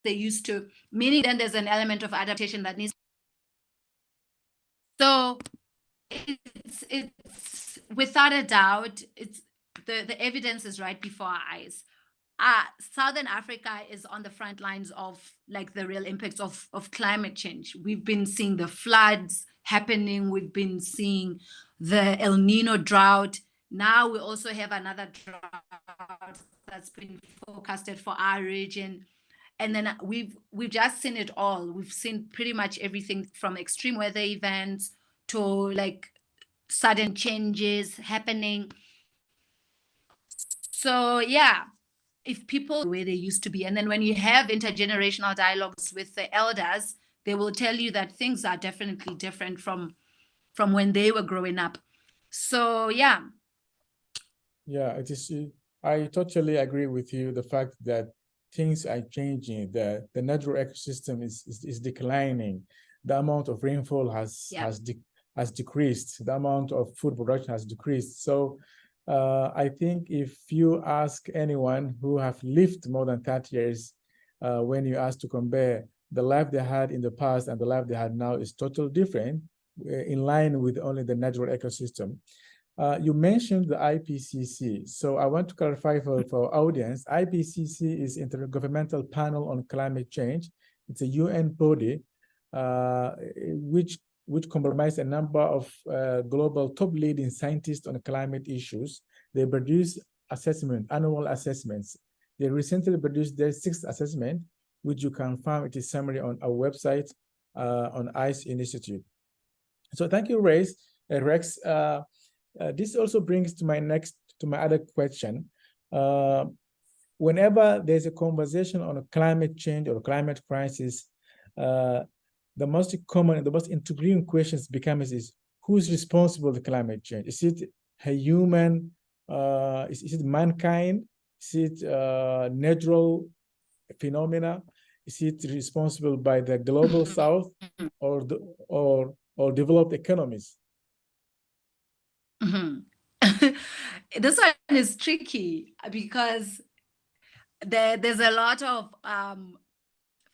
they used to, meaning then there's an element of adaptation that needs. So it's without a doubt, it's the evidence is right before our eyes. Southern Africa is on the front lines of like the real impacts of climate change. We've been seeing the floods happening. We've been seeing the El Nino drought. Now we also have another drought that's been forecasted for our region. And then we've just seen it all. We've seen pretty much everything from extreme weather events to like sudden changes happening. So yeah, if people the way they used to be, and then when you have intergenerational dialogues with the elders, they will tell you that things are definitely different from when they were growing up. So yeah. Yeah, it is. I totally agree with you. The fact that things are changing, the natural ecosystem is declining. The amount of rainfall has decreased. The amount of food production has decreased. So I think if you ask anyone who have lived more than 30 years, when you ask to compare the life they had in the past and the life they had now is totally different, in line with only the natural ecosystem. You mentioned the IPCC. So I want to clarify for our audience, IPCC is Intergovernmental Panel on Climate Change. It's a UN body which comprises a number of global top leading scientists on climate issues. They produce annual assessments. They recently produced their 6th assessment, which you can find it is summary on our website on ICE Institute. So thank you, Rex. This also brings to my other question. Whenever there's a conversation on a climate change or climate crisis, the most common, the most intriguing questions becomes is who's responsible for climate change? Is it a human? Is it mankind? Is it natural phenomena? Is it responsible by the global South or developed economies? This one is tricky because there's a lot of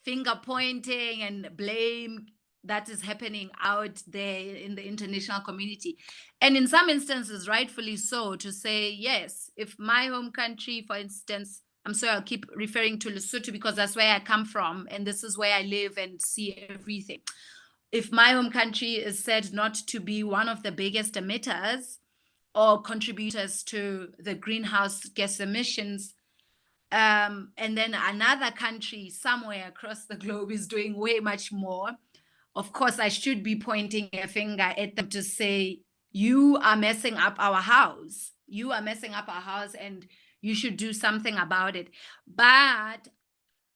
finger pointing and blame that is happening out there in the international community. And in some instances, rightfully so, to say, yes, if my home country, for instance, I'm sorry, I'll keep referring to Lesotho because that's where I come from and this is where I live and see everything. If my home country is said not to be one of the biggest emitters or contributors to the greenhouse gas emissions, and then another country somewhere across the globe is doing way much more, of course, I should be pointing a finger at them to say, you are messing up our house. You are messing up our house and you should do something about it. But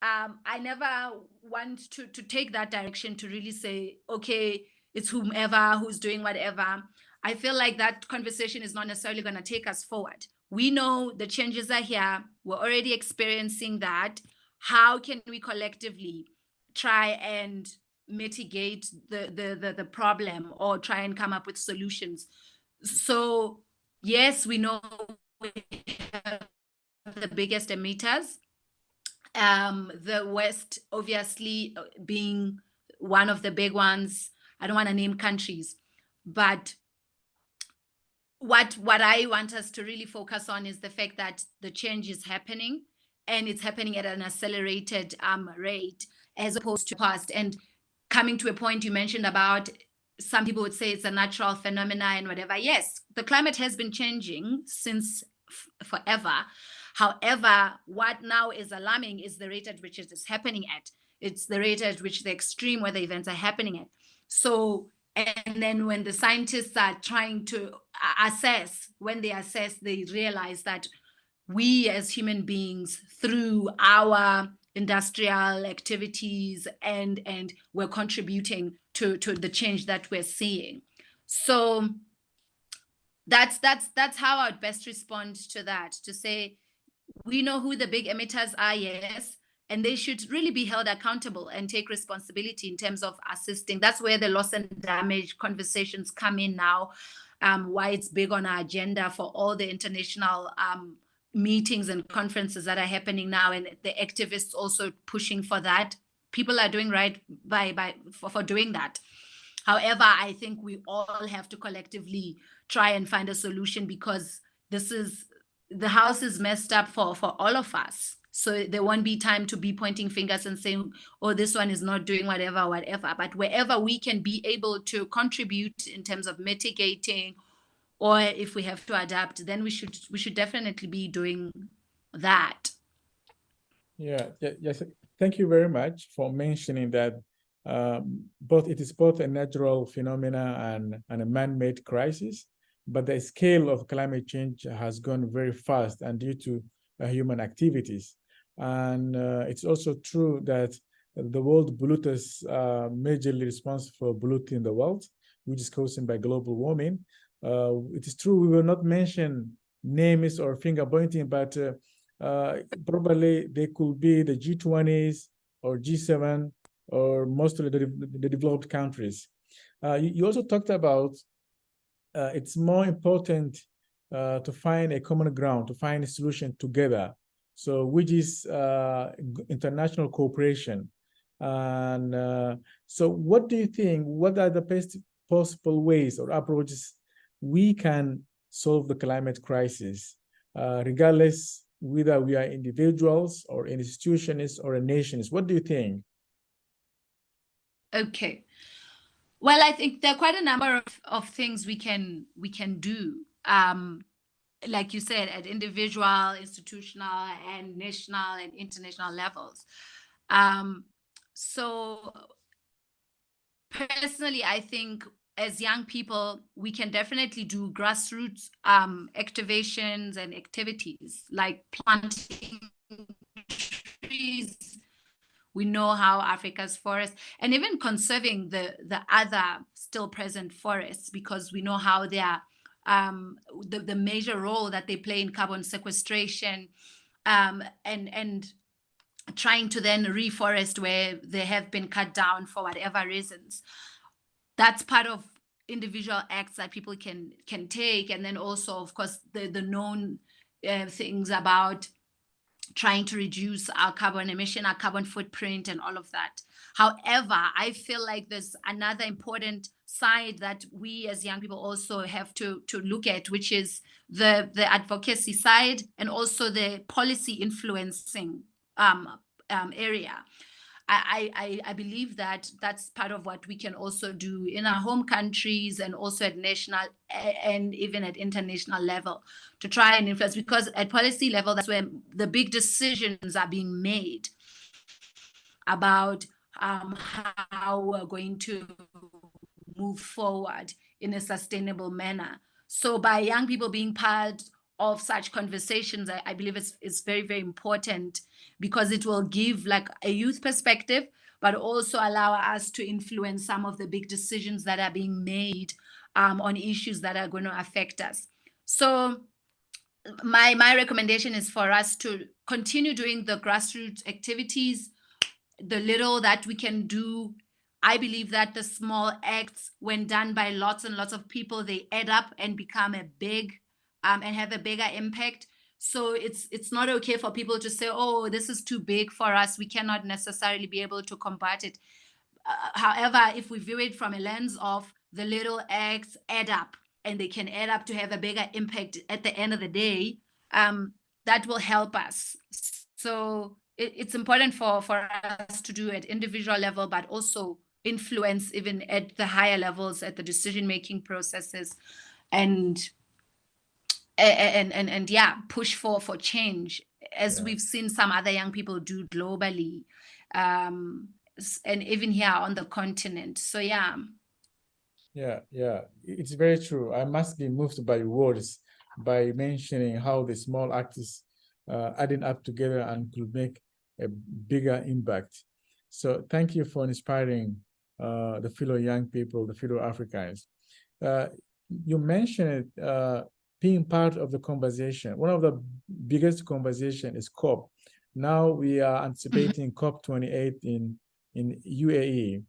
I never want to take that direction to really say, okay, it's whomever who's doing whatever. I feel like that conversation is not necessarily going to take us forward. We know the changes are here. We're already experiencing that. How can we collectively try and mitigate the problem or try and come up with solutions? So yes, we know we have the biggest emitters. The West obviously being one of the big ones. I don't want to name countries, but what I want us to really focus on is the fact that the change is happening and it's happening at an accelerated rate as opposed to past. And coming to a point you mentioned about some people would say it's a natural phenomena and whatever. Yes, the climate has been changing since forever. However, what now is alarming is the rate at which it is happening at. It's the rate at which the extreme weather events are happening at. So, and then when the scientists are trying to assess, when they assess, they realize that we as human beings, through our industrial activities and we're contributing to the change that we're seeing. So that's how I'd best respond to that, to say we know who the big emitters are, yes, and they should really be held accountable and take responsibility in terms of assisting. That's where the loss and damage conversations come in now, why it's big on our agenda for all the international meetings and conferences that are happening now, and the activists also pushing for that. People are doing right for doing that. However, I think we all have to collectively try and find a solution, because the house is messed up for all of us. So there won't be time to be pointing fingers and saying, oh, this one is not doing whatever. But wherever we can be able to contribute in terms of mitigating, or if we have to adapt, then we should definitely be doing that. Yes. Thank you very much for mentioning that it is both a natural phenomena and a man-made crisis, but the scale of climate change has gone very fast and due to human activities. And it's also true that the world polluters are majorly responsible for polluting the world, which is caused by global warming. It is true we will not mention names or finger pointing, but probably they could be the G20s or G7 or mostly the developed countries. You also talked about it's more important to find a common ground, to find a solution together. So, which is international cooperation. And so, what do you think? What are the best possible ways or approaches we can solve the climate crisis, regardless whether we are individuals or institutions or nations? What do you think? Okay. Well, I think there are quite a number of things we can do. Like you said, at individual, institutional, and national and international levels. So personally, I think as young people, we can definitely do grassroots activations and activities like planting trees. We know how Africa's forests, and even conserving the other still present forests, because we know how they are the major role that they play in carbon sequestration, and trying to then reforest where they have been cut down for whatever reasons. That's part of individual acts that people can take, and then also, of course, the known things about trying to reduce our carbon emission, our carbon footprint, and all of that. However, I feel like there's another important side that we as young people also have to look at, which is the advocacy side and also the policy influencing area. I believe that that's part of what we can also do in our home countries, and also at national and even at international level, to try and influence, because at policy level, that's where the big decisions are being made about how we're going to move forward in a sustainable manner. So by young people being part of such conversations, I believe it's very, very important, because it will give like a youth perspective, but also allow us to influence some of the big decisions that are being made on issues that are going to affect us. So my recommendation is for us to continue doing the grassroots activities, the little that we can do. I believe that the small acts, when done by lots and lots of people, they add up and become a big and have a bigger impact. So it's not okay for people to say, oh, this is too big for us, we cannot necessarily be able to combat it. However, if we view it from a lens of the little acts add up, and they can add up to have a bigger impact at the end of the day, that will help us. So it's important for us to do at individual level, but also influence even at the higher levels, at the decision-making processes, and yeah, push for change, as we've seen some other young people do globally, and even here on the continent. So yeah. It's very true. I must be moved by words, by mentioning how the small acts adding up together and could make a bigger impact. So thank you for inspiring the fellow young people, the fellow Africans. You mentioned being part of the conversation. One of the biggest conversation is COP. Now we are anticipating COP28 in UAE.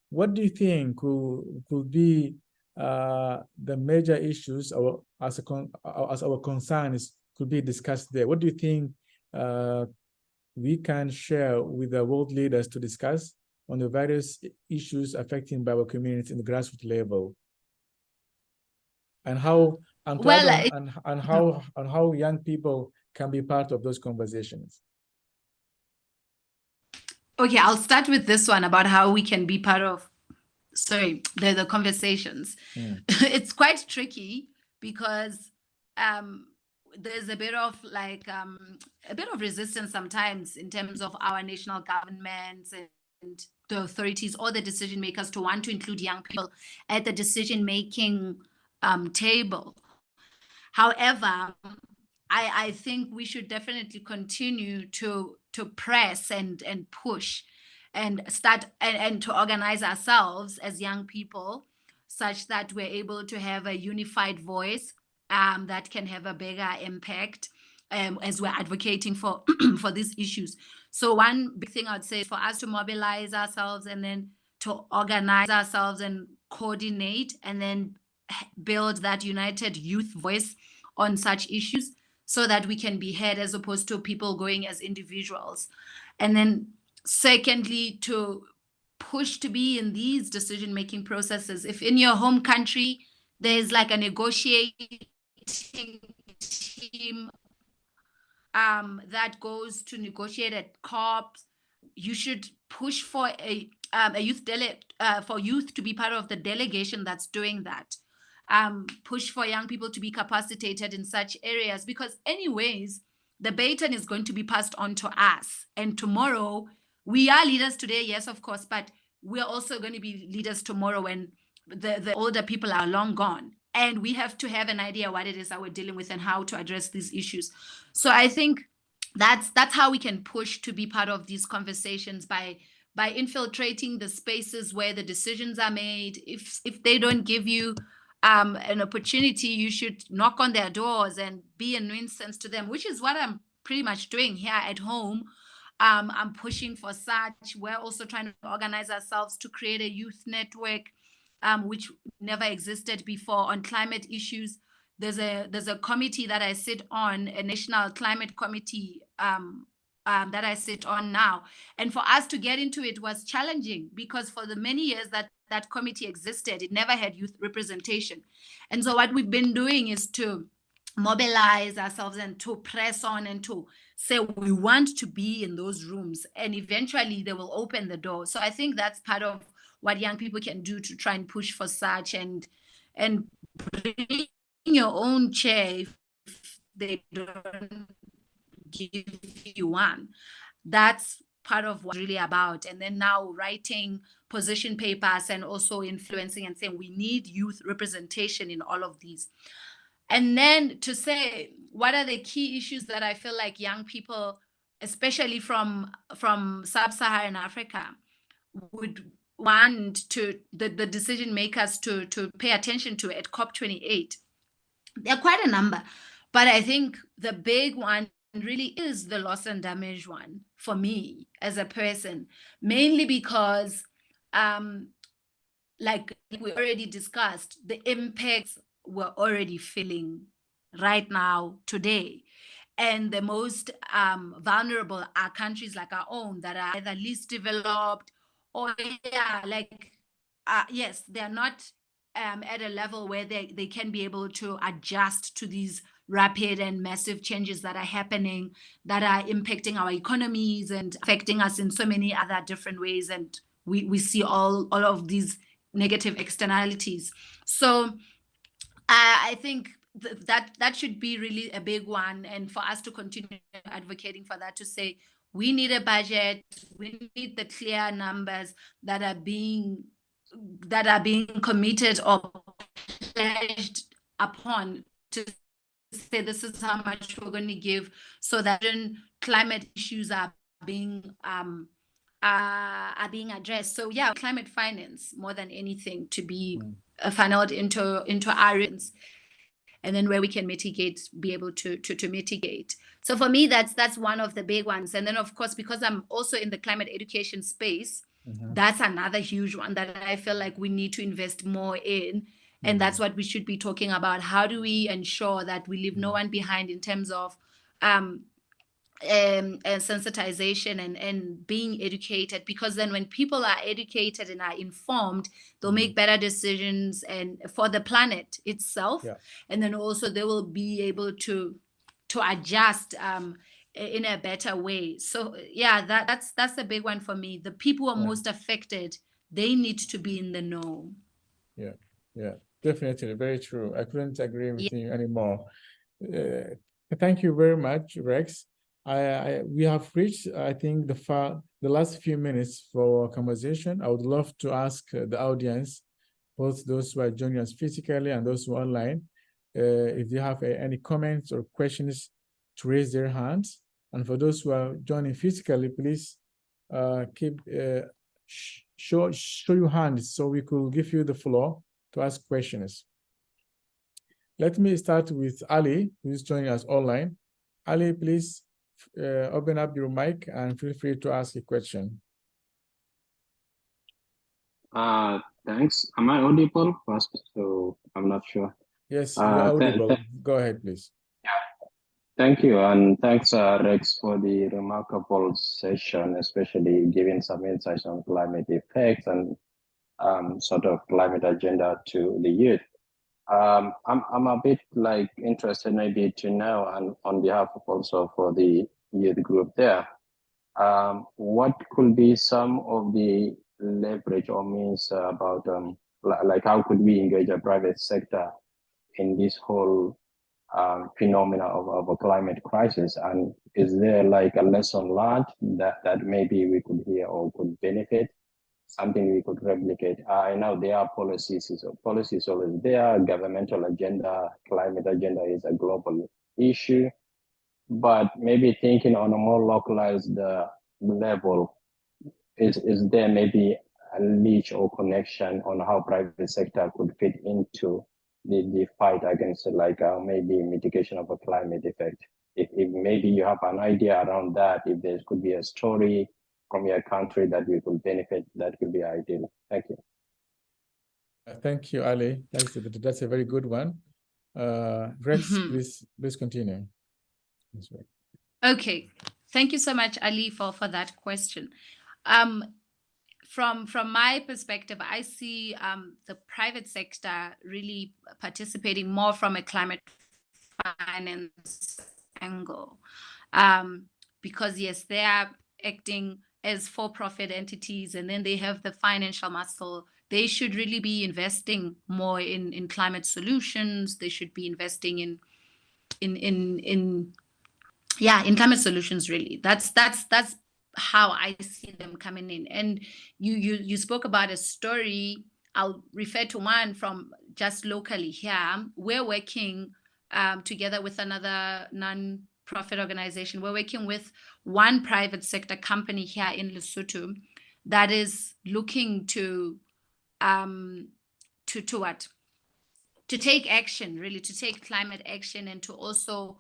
What do you think could be the major issues as our concern is could be discussed there? What do you think we can share with the world leaders to discuss on the various issues affecting our community in the grassroots level, and how how young people can be part of those conversations? Okay, I'll start with this one about how we can be part of, the conversations. It's quite tricky because there's a bit of resistance sometimes in terms of our national governments and the authorities or the decision makers to want to include young people at the decision making table. However, I think we should definitely continue to press and push and start and to organize ourselves as young people such that we're able to have a unified voice that can have a bigger impact as we're advocating for for these issues. So one big thing I'd say is for us to mobilize ourselves and then to organize ourselves and coordinate and then build that united youth voice on such issues so that we can be heard as opposed to people going as individuals. And then secondly, to push to be in these decision-making processes. If in your home country, there's like a negotiating team that goes to negotiate at COPs, you should push for a youth to be part of the delegation that's doing that. Push for young people to be capacitated in such areas, because anyways, the baton is going to be passed on to us. And tomorrow, we are leaders today, yes, of course, but we're also going to be leaders tomorrow when the older people are long gone. And we have to have an idea what it is that we're dealing with and how to address these issues. So I think that's how we can push to be part of these conversations by infiltrating the spaces where the decisions are made. If they don't give you an opportunity, you should knock on their doors and be a nuisance to them, which is what I'm pretty much doing here at home. I'm pushing for such. We're also trying to organize ourselves to create a youth network, which never existed before, on climate issues. There's a committee that I sit on, a national climate committee that I sit on now. And for us to get into it was challenging because for the many years that committee existed, it never had youth representation. And so what we've been doing is to mobilize ourselves and to press on and to say we want to be in those rooms, and eventually they will open the door. So I think that's part of what young people can do to try and push for such, and bring your own chair if they don't give you one. That's part of what it's really about. And then now writing position papers and also influencing and saying we need youth representation in all of these. And then to say what are the key issues that I feel like young people, especially from sub-Saharan Africa, would want to the decision makers to pay attention to at COP28. There are quite a number, but I think the big one really is the loss and damage one for me as a person, mainly because like we already discussed, the impacts we're already feeling right now today. And the most vulnerable are countries like our own that are either least developed or yes, they're not at a level where they can be able to adjust to these rapid and massive changes that are happening, that are impacting our economies and affecting us in so many other different ways. And we see all of these negative externalities. So I think that should be really a big one, and for us to continue advocating for that, to say we need a budget, we need the clear numbers that are being committed or pledged upon, to say this is how much we're going to give, so that climate issues are being addressed. So yeah, climate finance more than anything to be funneled into areas, and then where we can mitigate, be able to mitigate. So for me, that's one of the big ones. And then of course, because I'm also in the climate education space, that's another huge one that I feel like we need to invest more in. And that's what we should be talking about. How do we ensure that we leave no one behind in terms of sensitization and being educated? Because then when people are educated and are informed, they'll make better decisions and for the planet itself. Yeah. And then also they will be able to adjust in a better way. So yeah, that's the big one for me. The people who are most affected, they need to be in the know. Yeah, yeah, definitely, very true. I couldn't agree with you anymore. Thank you very much, Rex. We have reached, I think, the last few minutes for our conversation. I would love to ask the audience, both those who are joining us physically and those who are online, if they have any comments or questions, to raise their hands. And for those who are joining physically, please show your hands so we could give you the floor to ask questions. Let me start with Ali, who is joining us online. Ali, please open up your mic and feel free to ask a question. Thanks. Am I audible first? So I'm not sure. Yes, you're audible. Go ahead, please. Yeah. Thank you, and thanks, Rex, for the remarkable session, especially giving some insights on climate effects and sort of climate agenda to the youth. I'm a bit like interested maybe to know, and on behalf of also for the youth group there, what could be some of the leverage or means about like how could we engage a private sector in this whole phenomena of a climate crisis, and is there like a lesson learned that maybe we could hear or could benefit, something we could replicate? I know there are policies, so policies always there, governmental agenda, climate agenda is a global issue, but maybe thinking on a more localized level, is there maybe a leash or connection on how private sector could fit into the fight against like maybe mitigation of a climate effect? If maybe you have an idea around that, if there could be a story from your country that we could benefit, that could be ideal. Thank you. Thank you, Ali. That's a very good one. Rex, please continue. Okay, thank you so much, Ali, for that question. From my perspective, I see the private sector really participating more from a climate finance angle, because yes, they are acting as for-profit entities, and then they have the financial muscle. They should really be investing more in climate solutions. They should be investing in climate solutions. Really, that's how I see them coming in. And you spoke about a story. I'll refer to one from just locally here. We're working together with another non-profit organization. We're working with one private sector company here in Lesotho that is looking to take action, really, to take climate action and to also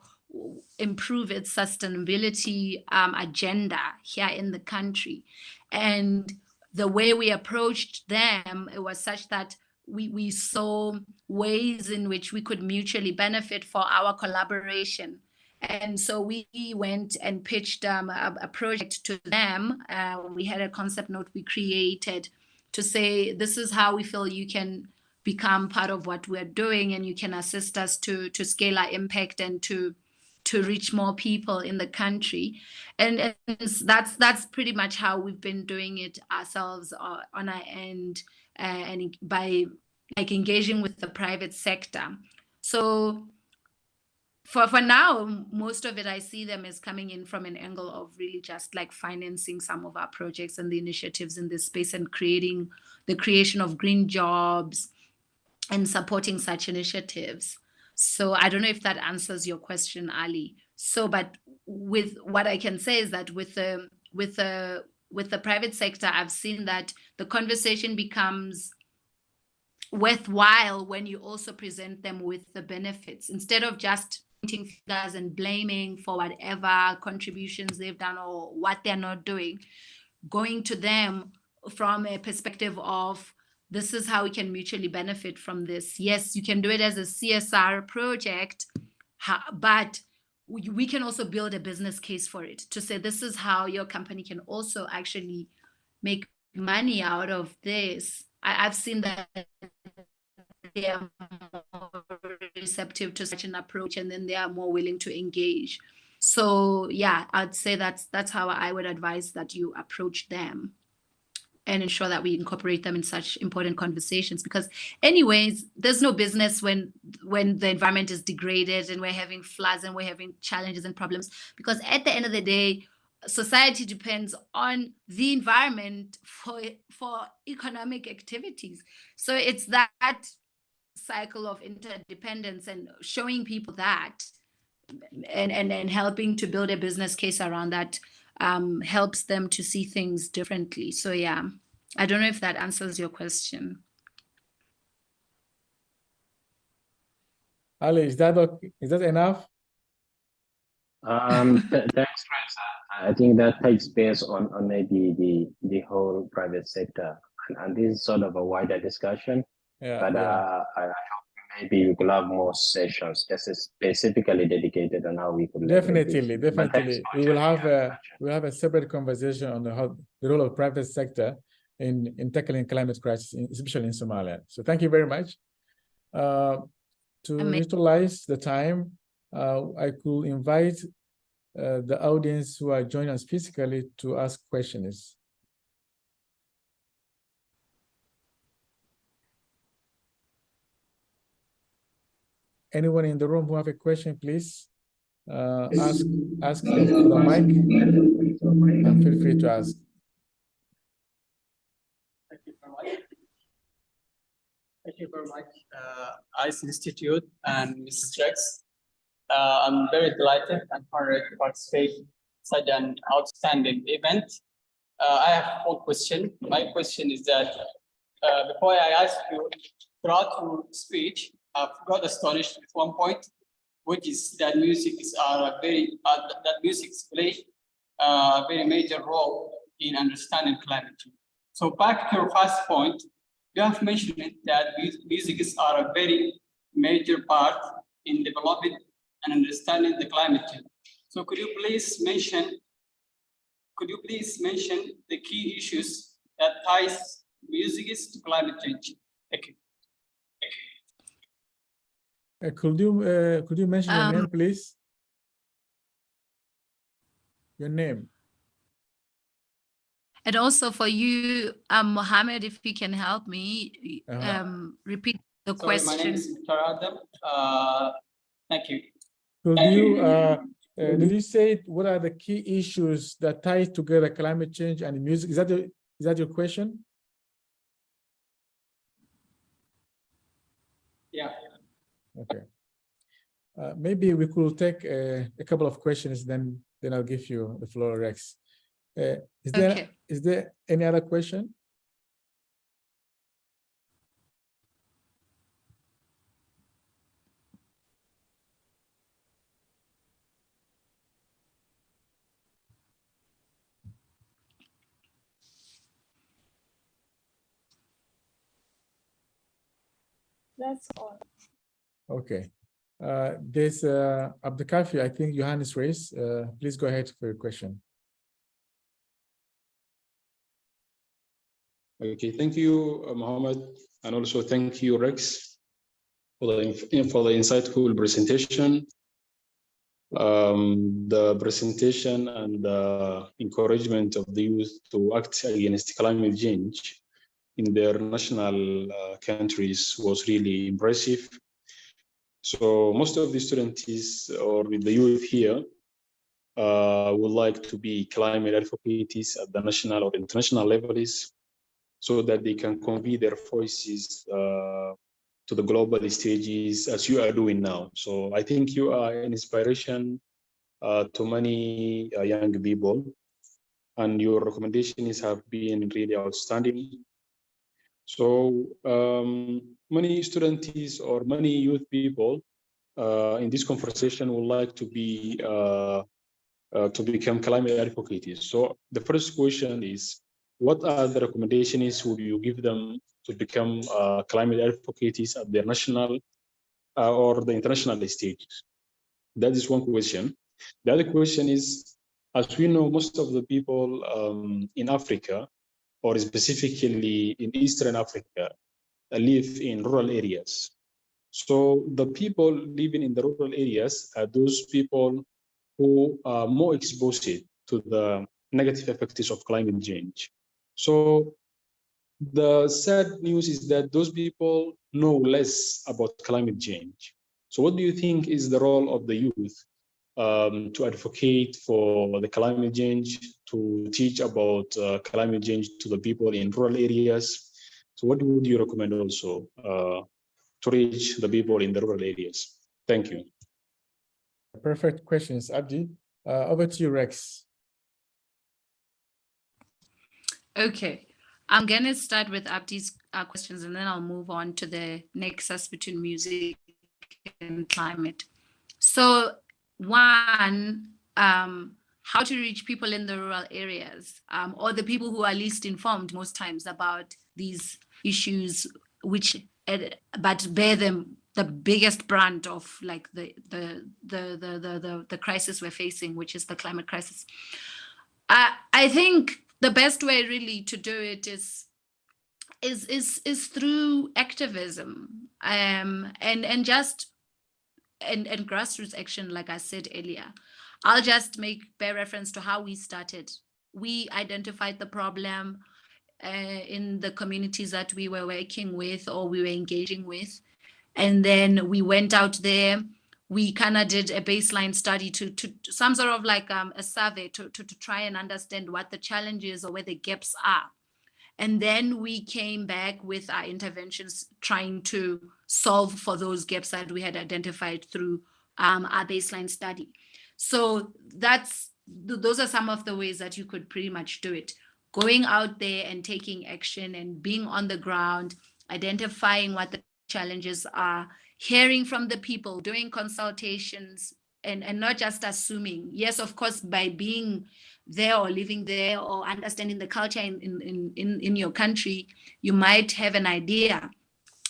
improve its sustainability agenda here in the country. And the way we approached them, it was such that we saw ways in which we could mutually benefit for our collaboration. And so we went and pitched a project to them. We had a concept note we created to say, this is how we feel you can become part of what we're doing, and you can assist us to scale our impact and to reach more people in the country. And that's pretty much how we've been doing it ourselves on our end, and by like engaging with the private sector. So for now, most of it, I see them as coming in from an angle of really just like financing some of our projects and the initiatives in this space, and creating the creation of green jobs and supporting such initiatives. So I don't know if that answers your question, Ali. So, but with what I can say is that with the private sector, I've seen that the conversation becomes worthwhile when you also present them with the benefits, instead of just pointing fingers and blaming for whatever contributions they've done or what they're not doing. Going to them from a perspective of this is how we can mutually benefit from this. Yes, you can do it as a CSR project, but we can also build a business case for it to say this is how your company can also actually make money out of this. I've seen that they are more receptive to such an approach, and then they are more willing to engage. So yeah, I'd say that's how I would advise that you approach them and ensure that we incorporate them in such important conversations, because anyways, there's no business when the environment is degraded and we're having floods and we're having challenges and problems, because at the end of the day, society depends on the environment for economic activities. So it's that cycle of interdependence, and showing people that and helping to build a business case around that helps them to see things differently. So yeah, I don't know if that answers your question. Ali, is that okay? Is that enough? Thanks, Rex. I think that takes base on maybe the whole private sector, and this is sort of a wider discussion. Yeah, But yeah. I hope maybe we could have more sessions just specifically dedicated on how we could leverage this. Definitely, But thanks definitely. for We will joining have us. a separate conversation on the role of private sector in tackling climate crisis, especially in Somalia. So thank you very much. To utilize the time, I could invite the audience who are joining us physically to ask questions. Anyone in the room who have a question, please ask for the mic and feel free to ask. Thank you very much. Thank you very much, ICE Institute and Mrs. Rex. I'm very delighted and honored to participate in such an outstanding event. I have one question. My question is that before I ask you, throughout your speech, I've got astonished with one point, which is that music plays a very major role in understanding climate change. So back to your first point, you have mentioned that music are a very major part in developing and understanding the climate change. So could you please mention the key issues that ties music to climate change? Thank you. Could you mention your name, please? Your name. And also for you, Mohammed, if you can help me repeat the question. My name is Mr. Adam. Thank you. Could you did you say what are the key issues that tie together climate change and music? Is that your question? Yeah. Okay. Maybe we could take a couple of questions, then I'll give you the floor, Rex. Is there any other question? That's all. Okay. There's Abdikafi, I think your hand is raised. Please go ahead for your question. Okay, thank you, Mohammed, and also thank you, Rex, for the insightful presentation. The presentation and the encouragement of the youth to act against climate change in their national countries was really impressive. So most of the students or the youth here would like to be climate advocates at the national or international levels, so that they can convey their voices to the global stages as you are doing now. So I think you are an inspiration to many young people, and your recommendations have been really outstanding. So many students or many youth people in this conversation would like to be to become climate advocates. So the first question is, what are the recommendations would you give them to become climate advocates at their national or the international stage? That is one question. The other question is, as we know, most of the people in Africa, or specifically in Eastern Africa, live in rural areas. So the people living in the rural areas are those people who are more exposed to the negative effects of climate change. So the sad news is that those people know less about climate change. So what do you think is the role of the youth to advocate for the climate change, to teach about climate change to the people in rural areas? So what would you recommend also to reach the people in the rural areas? Thank you. Perfect questions, Abdi. Over to you, Rex. Okay, I'm going to start with Abdi's questions, and then I'll move on to the nexus between music and climate. So one, how to reach people in the rural areas, or the people who are least informed most times about these issues, which but bear them the biggest brunt of like the crisis we're facing, which is the climate crisis. I think the best way really to do it is through activism, and just and grassroots action, like I said earlier. I'll just bear reference to how we started. We identified the problem in the communities that we were working with or we were engaging with. And then we went out there. We kind of did a baseline study to some sort of like a survey to try and understand what the challenges or where the gaps are. And then we came back with our interventions trying to solve for those gaps that we had identified through our baseline study. So those are some of the ways that you could pretty much do it. Going out there and taking action and being on the ground, identifying what the challenges are, hearing from the people, doing consultations, and not just assuming. Yes, of course, by being there or living there or understanding the culture in your country, you might have an idea,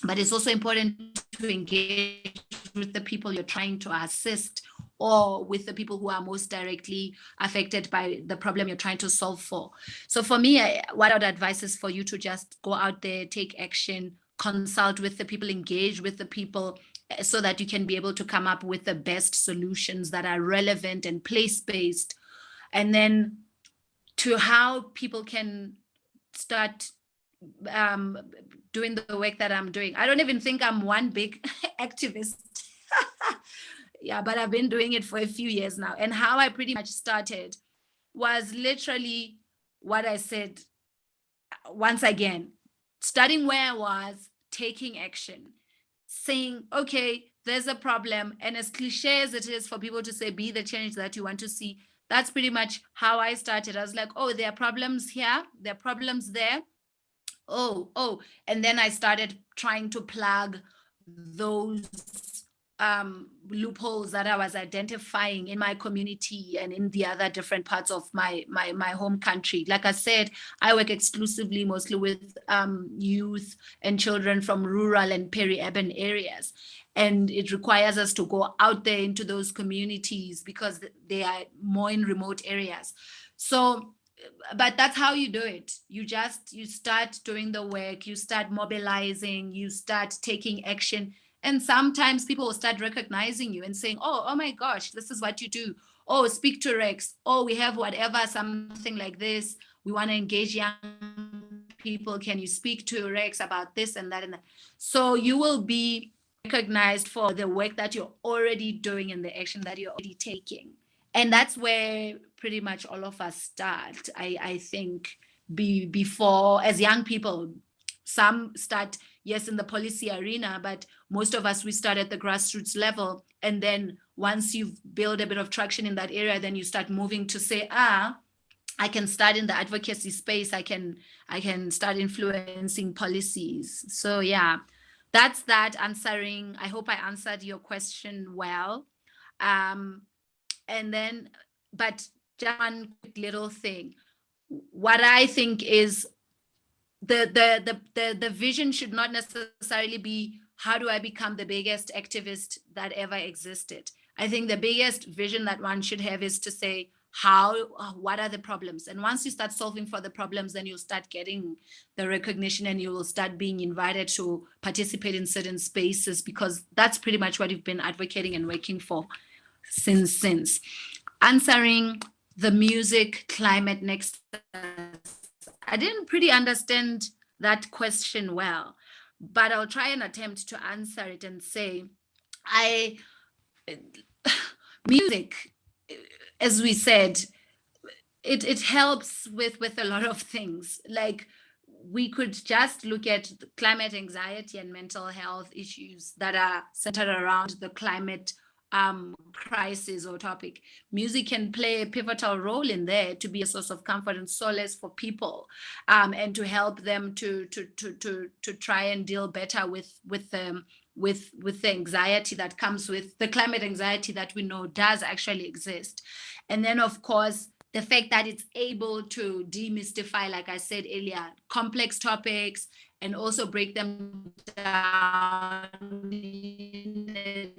but it's also important to engage with the people you're trying to assist, or with the people who are most directly affected by the problem you're trying to solve for. So for me, what I would advise is for you to just go out there, take action, consult with the people, engage with the people, so that you can be able to come up with the best solutions that are relevant and place-based. And then to how people can start doing the work that I'm doing. I don't even think I'm one big activist. Yeah, but I've been doing it for a few years now. And how I pretty much started was literally what I said once again, starting where I was, taking action, saying, okay, there's a problem. And as cliche as it is for people to say, be the change that you want to see, that's pretty much how I started. I was like, oh, there are problems here, there are problems there. Oh, and then I started trying to plug those loopholes that I was identifying in my community and in the other different parts of my home country. Like I said, I work exclusively mostly with youth and children from rural and peri-urban areas. And it requires us to go out there into those communities because they are more in remote areas. So, but that's how you do it. You start doing the work, you start mobilizing, you start taking action. And sometimes people will start recognizing you and saying, oh my gosh, this is what you do. Oh, speak to Rex. Oh, we have whatever, something like this. We want to engage young people. Can you speak to Rex about this and that and that? So you will be recognized for the work that you're already doing and the action that you're already taking. And that's where pretty much all of us start. I think before, as young people, some start, yes, in the policy arena, but most of us, we start at the grassroots level. And then once you've built a bit of traction in that area, then you start moving to say, I can start in the advocacy space. I can start influencing policies. So yeah, that's that answering. I hope I answered your question well. And then, but just one quick little thing. what I think is the vision should not necessarily be, how do I become the biggest activist that ever existed? I think the biggest vision that one should have is to say, what are the problems? And once you start solving for the problems, then you'll start getting the recognition and you will start being invited to participate in certain spaces, because that's pretty much what you've been advocating and working for since. Answering the music climate nexus, I didn't pretty understand that question well, but I'll try and attempt to answer it and say, music, as we said, it helps with a lot of things. Like, we could just look at climate anxiety and mental health issues that are centered around the climate crisis or topic. Music can play a pivotal role in there to be a source of comfort and solace for people, and to help them to try and deal better with the anxiety that comes with the climate anxiety that we know does actually exist. And then, of course, the fact that it's able to demystify, like I said earlier, complex topics, and also break them down in a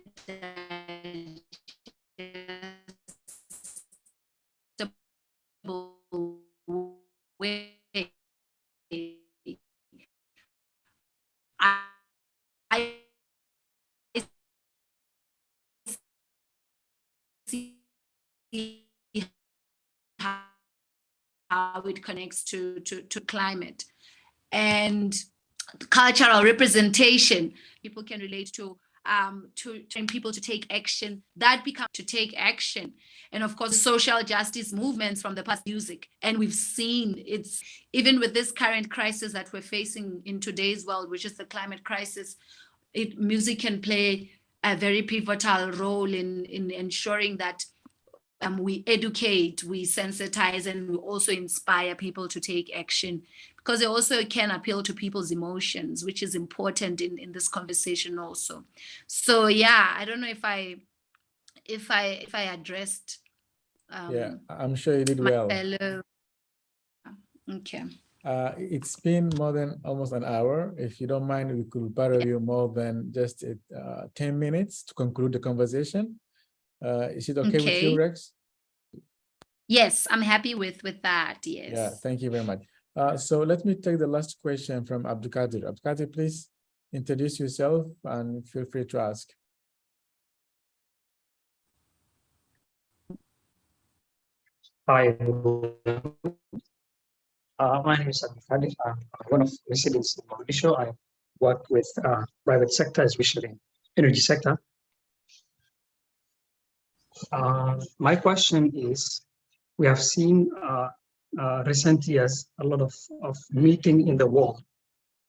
digestible way. I see how it connects to climate and cultural representation. People can relate to train people to take action, that becomes to take action. And of course, social justice movements from the past, music. And we've seen it's, even with this current crisis that we're facing in today's world, which is the climate crisis, music can play a very pivotal role in ensuring that we educate, we sensitize, and we also inspire people to take action, because it also can appeal to people's emotions, which is important in this conversation also. So yeah, I don't know if I addressed Yeah, I'm sure you did well. fellow. Okay. It's been more than almost an hour. If you don't mind, we could borrow you more than just 10 minutes to conclude the conversation. Is it okay with you, Rex? Yes, I'm happy with that. Yes. Yeah, thank you very much. So let me take the last question from Abdulkadir. Abdulkadir, please introduce yourself and feel free to ask. Hi, my name is Abdulkadir. I'm one of the residents in Mogadishu. I work with private sector, especially energy sector. My question is, we have seen recent years a lot of meeting in the world.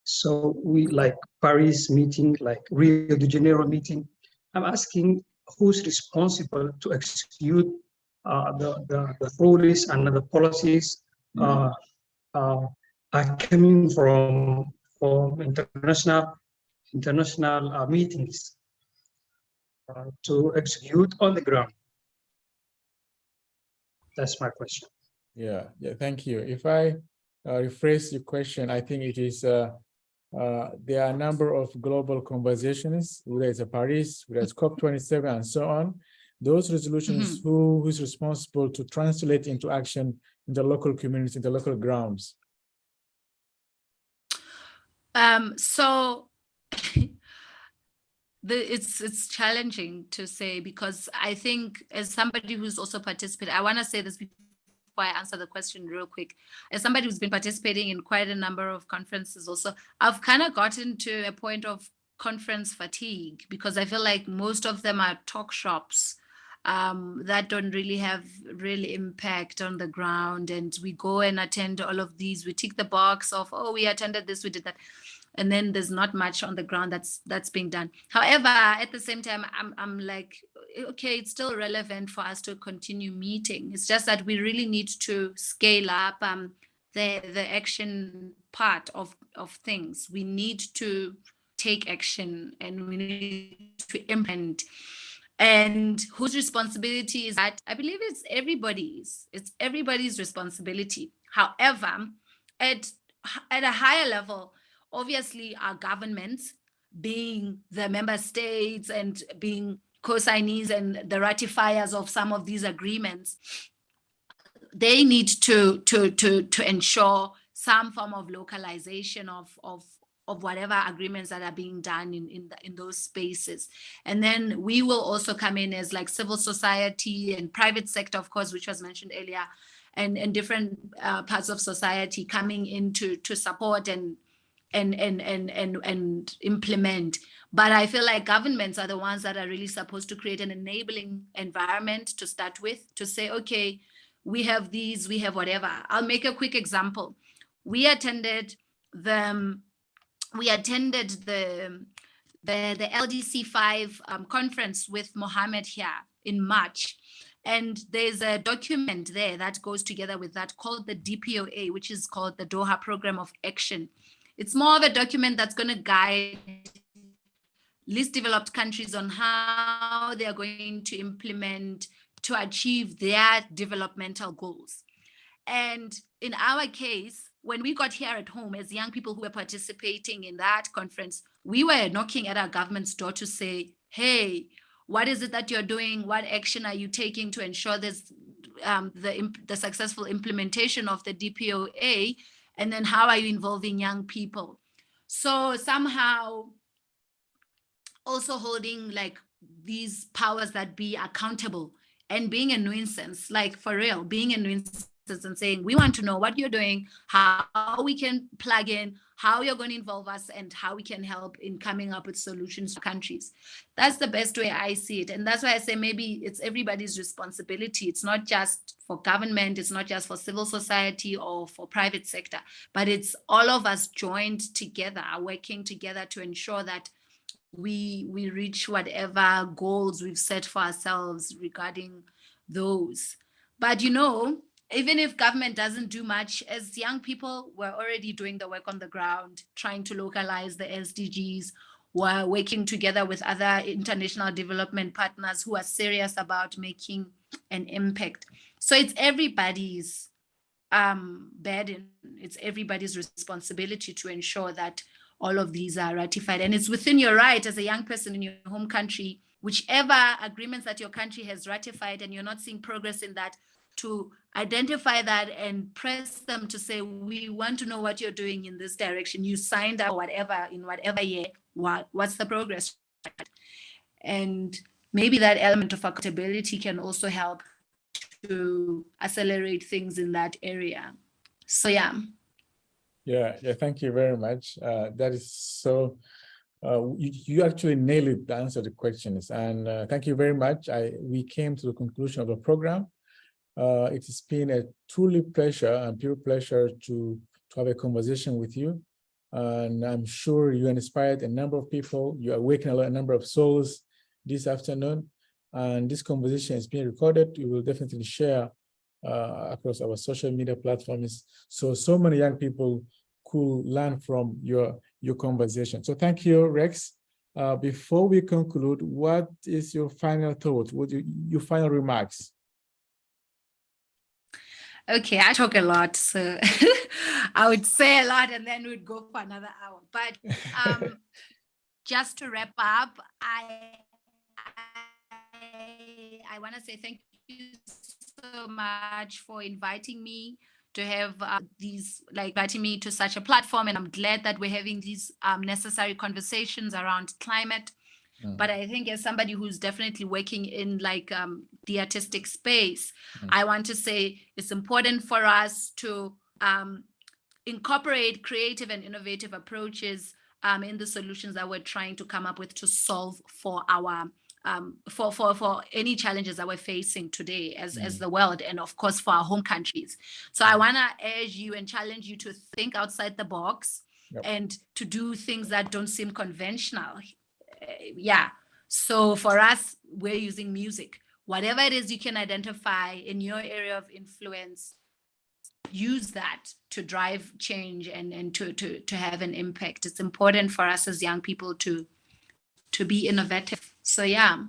So we like Paris meeting, like Rio de Janeiro meeting. I'm asking, who's responsible to execute the rules and the policies are coming from international meetings to execute on the ground? That's my question. Yeah, thank you. If I rephrase your question, I think it is there are a number of global conversations, whether it's Paris, whether it's COP27 and so on. Those resolutions, who's responsible to translate into action in the local community, in the local grounds? So it's challenging to say, because I think, as somebody who's also participated, I want to say this before I answer the question real quick. As somebody who's been participating in quite a number of conferences also, I've kind of gotten to a point of conference fatigue, because I feel like most of them are talk shops that don't really have impact on the ground. And we go and attend all of these, we tick the box of, oh, we attended this, we did that, and then there's not much on the ground that's being done. However, at the same time, I'm like, okay, it's still relevant for us to continue meeting. It's just that we really need to scale up the action part of things. We need to take action, and we need to implement. And whose responsibility is that? I believe it's everybody's responsibility. However, at a higher level, obviously our governments, being the member states and being co-signees and the ratifiers of some of these agreements, they need to ensure some form of localization of whatever agreements that are being done in those spaces. And then we will also come in as like civil society and private sector, of course, which was mentioned earlier, and different parts of society coming in to support and implement. But I feel like governments are the ones that are really supposed to create an enabling environment to start with, to say, okay, we have these, we have whatever. I'll make a quick example. We attended the LDC5 conference with Mohammed here in March. And there's a document there that goes together with that called the DPOA, which is called the Doha Program of Action. It's more of a document that's going to guide least developed countries on how they are going to implement to achieve their developmental goals. And in our case, when we got here at home as young people who were participating in that conference, we were knocking at our government's door to say, hey, what is it that you're doing? What action are you taking to ensure there's the successful implementation of the DPOA? And then how are you involving young people? So somehow also holding like these powers that be accountable and being a nuisance, like for real, being a nuisance and saying, we want to know what you're doing, how we can plug in, how you're going to involve us, and how we can help in coming up with solutions for countries. That's the best way I see it. And that's why I say maybe it's everybody's responsibility. It's not just for government, it's not just for civil society or for private sector, but it's all of us joined together, working together to ensure that we reach whatever goals we've set for ourselves regarding those. But you know, even if government doesn't do much, as young people, we're already doing the work on the ground, trying to localize the SDGs. We're working together with other international development partners who are serious about making an impact. So it's everybody's burden. It's everybody's responsibility to ensure that all of these are ratified. And it's within your right as a young person in your home country, whichever agreements that your country has ratified and you're not seeing progress in that, to identify that and press them to say, we want to know what you're doing in this direction. You signed up whatever, in whatever year, what's the progress? And maybe that element of accountability can also help to accelerate things in that area. So yeah. Yeah, thank you very much. That is so, you actually nailed it, the answer to the questions. And thank you very much. We came to the conclusion of the program. It has been a truly pleasure and pure pleasure to have a conversation with you. And I'm sure you inspired a number of people. You awakened a number of souls this afternoon. And this conversation is being recorded. We will definitely share across our social media platforms, so many young people could learn from your conversation. So thank you, Rex. Before we conclude, what is your final thought? What your final remarks? Okay, I talk a lot, so I would say a lot and then we'd go for another hour. But just to wrap up, I want to say thank you so much for inviting me to have inviting me to such a platform. And I'm glad that we're having these necessary conversations around climate. But I think as somebody who's definitely working in the artistic space, I want to say it's important for us to incorporate creative and innovative approaches in the solutions that we're trying to come up with to solve for our for any challenges that we're facing today as the world, and of course for our home countries. So I want to urge you and challenge you to think outside the box and to do things that don't seem conventional. So for us, we're using music. Whatever it is you can identify in your area of influence, use that to drive change and to have an impact. It's important for us as young people to be innovative. So yeah.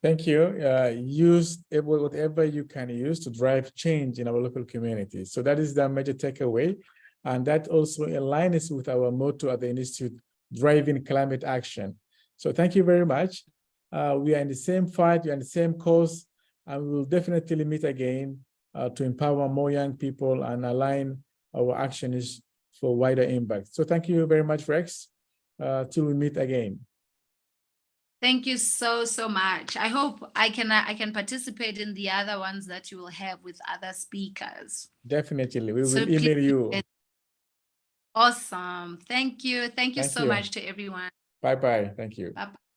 Thank you. Use whatever you can use to drive change in our local communities. So that is the major takeaway. And that also aligns with our motto at the Institute, driving climate action. So thank you very much. We are in the same fight, we are in the same cause, and we will definitely meet again to empower more young people and align our actions for wider impact. So thank you very much, Rex. Till we meet again. Thank you so much. I hope I can participate in the other ones that you will have with other speakers. Definitely, we will So email you. Awesome. Thank you. Thank you Thank so you. much to everyone. Bye-bye. Thank you. Bye-bye.